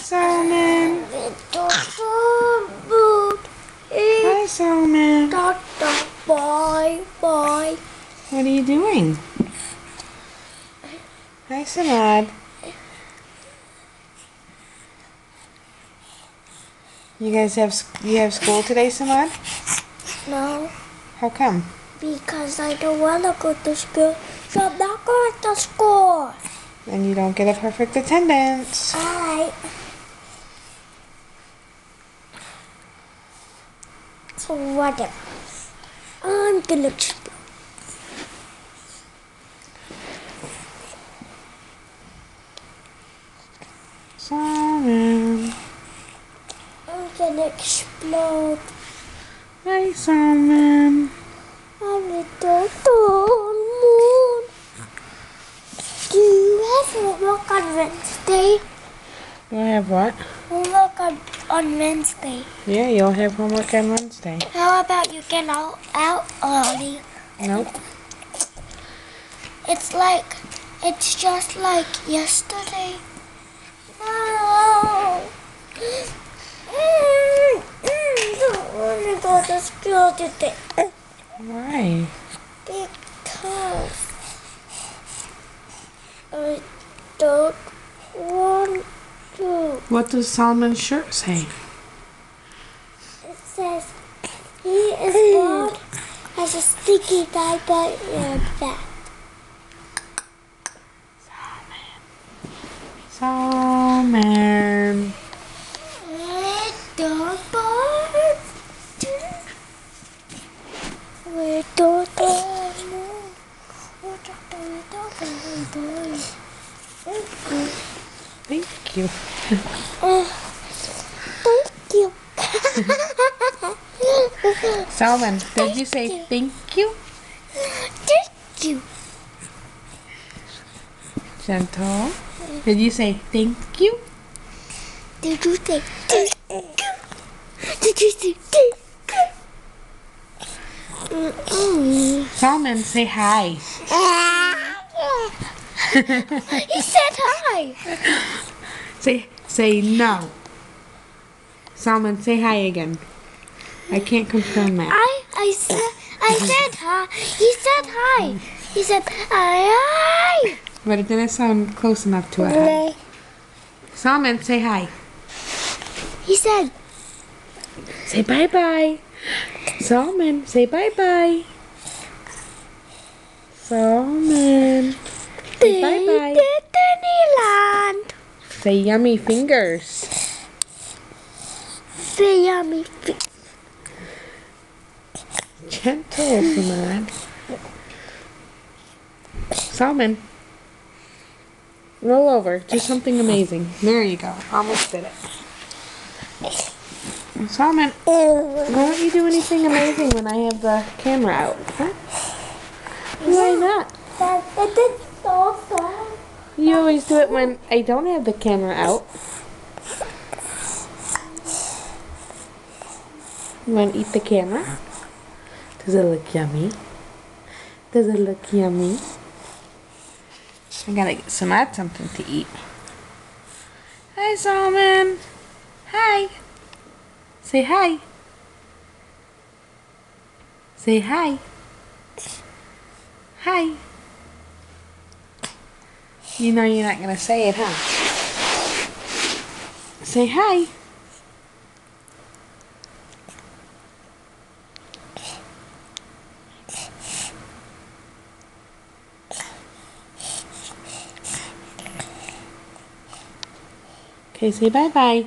Solomon. Hi, Solomon. Bye, bye. What are you doing? Hi, Samad. You have school today, Samad? No, How come? because I don't want to go to school, so I'm not going to school. And you don't get a perfect attendance. Alright. So whatever. I'm gonna explode. Solomon. I'm gonna explode. Hi, Solomon. I'm a total moon. Do you have homework on Wednesday? Do I have what? Homework on Wednesday. Yeah, you'll have homework on Wednesday. How about you get out early? Nope. It's just like yesterday. No. Don't want to go to school today. Why? Because I don't want to. What does Solomon's shirt say? It says he is born as a sticky diaper and that. Solomon. Thank you. Thank you. Solomon, did you say thank you? Thank you. Gentle. Did you say thank you? Did you say thank you? Did you say thank you? Solomon, say hi. He said hi. Say no. Solomon, say hi again. I can't confirm that. I said hi. He said hi. He said hi. But it didn't sound close enough to a hi. Solomon, say hi. He said, Say bye-bye. Solomon, say bye-bye. Solomon, say bye-bye. Disneyland. Say yummy fingers. Say yummy. Gentle, Samad. Solomon, roll over. Do something amazing. There you go. Almost did it. Solomon, why don't you do anything amazing when I have the camera out? Huh? Why not? That is so fun. You always do it when I don't have the camera out. You want to eat the camera? Does it look yummy? Does it look yummy? I gotta get Samad something to eat. Hi, Solomon. Hi. Say hi. Say hi. Hi. You know you're not gonna say it, huh? Say hi. Okay, say bye-bye.